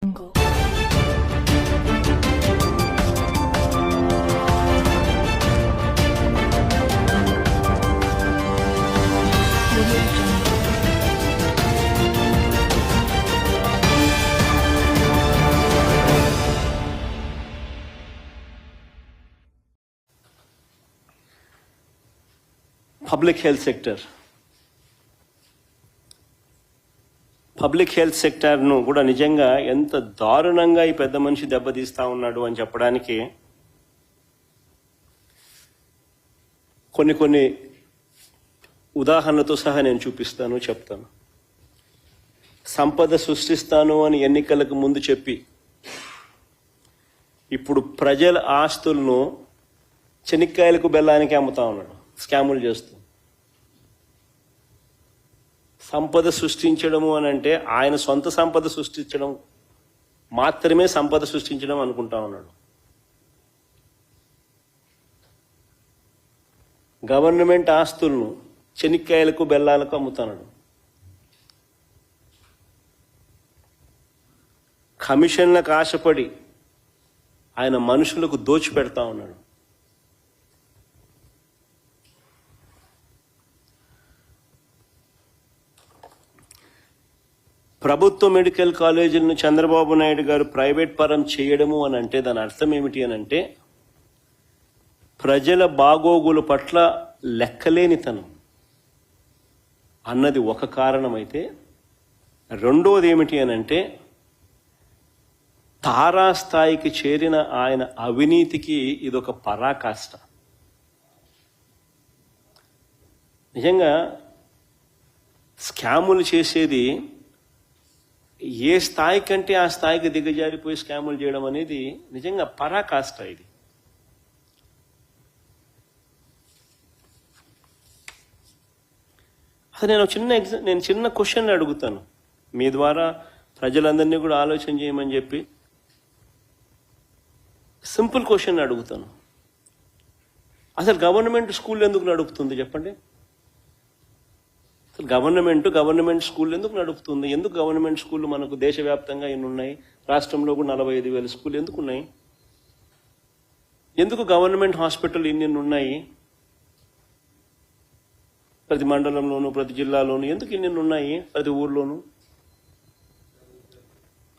Public health సెక్టార్ను కూడా నిజంగా ఎంత దారుణంగా ఈ పెద్ద మనిషి దెబ్బతీస్తా ఉన్నాడు అని చెప్పడానికి కొన్ని ఉదాహరణలతో సహా నేను చెప్తాను. సంపద సృష్టిస్తాను అని ఎన్నికలకు ముందు చెప్పి ఇప్పుడు ప్రజల ఆస్తులను చెనిక్కాయలకు బెల్లానికి అమ్ముతా ఉన్నాడు, స్కాములు చేస్తూ. సంపద సృష్టించడము అని అంటే ఆయన సొంత సంపద సృష్టించడం మాత్రమే సంపద సృష్టించడం అనుకుంటా ఉన్నాడు. గవర్నమెంట్ ఆస్తులను చెనిక్కాయలకు బెల్లాలకు అమ్ముతున్నాడు. కమిషన్లకు ఆశపడి ఆయన మనుషులకు దోచిపెడతా ఉన్నాడు. ప్రభుత్వ మెడికల్ కాలేజీలను చంద్రబాబు నాయుడు గారు ప్రైవేట్ పరం చేయడము అని అంటే దాని అర్థం ఏమిటి అని అంటే ప్రజల బాగోగుల పట్ల లెక్కలేనితనం అన్నది ఒక కారణమైతే, రెండోది ఏమిటి అని అంటే తారాస్థాయికి చేరిన ఆయన అవినీతికి ఇదొక పరాకాష్ట. నిజంగా స్కాములు చేసేది ఏ స్థాయి కంటే ఆ స్థాయికి దిగజారిపోయి స్కాములు చేయడం అనేది నిజంగా పరాకాష్ట. ఇది అది నేను చిన్న క్వశ్చన్ అడుగుతాను, మీ ద్వారా ప్రజలందరినీ కూడా ఆలోచన చేయమని చెప్పి సింపుల్ క్వశ్చన్ అడుగుతాను. అసలు గవర్నమెంట్ స్కూల్ ఎందుకు నడుపుతుంది చెప్పండి? అసలు గవర్నమెంట్ స్కూల్ ఎందుకు నడుపుతుంది? ఎందుకు గవర్నమెంట్ స్కూళ్ళు మనకు దేశవ్యాప్తంగా ఎన్ని ఉన్నాయి? రాష్ట్రంలో కూడా 45,000 స్కూళ్ళు ఎందుకు ఉన్నాయి? ఎందుకు గవర్నమెంట్ హాస్పిటల్ ఇన్ని ఉన్నాయి? ప్రతి మండలంలోనూ ప్రతి జిల్లాలోనూ ఎందుకు ఇన్ని ఉన్నాయి? ప్రతి ఊర్లోనూ,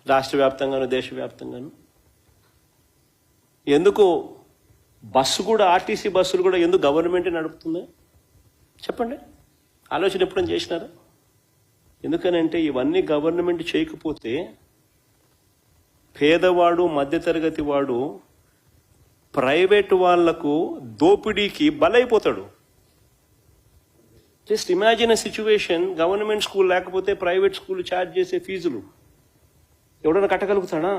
రాష్ట్ర వ్యాప్తంగాను దేశవ్యాప్తంగాను. ఎందుకు బస్సు కూడా, ఆర్టీసీ బస్సులు కూడా ఎందుకు గవర్నమెంటే నడుపుతుంది చెప్పండి? ఆలోచన ఎప్పుడైనా చేసినారా? ఎందుకనంటే ఇవన్నీ గవర్నమెంట్ చేయకపోతే పేదవాడు, మధ్యతరగతి వాడు ప్రైవేట్ వాళ్లకు దోపిడీకి బలైపోతాడు. Just imagine a situation, government school లేకపోతే ప్రైవేట్ స్కూల్ ఛార్జ్ చేసే ఫీజులు ఎవడన్నా కట్టగలుగుతాడా?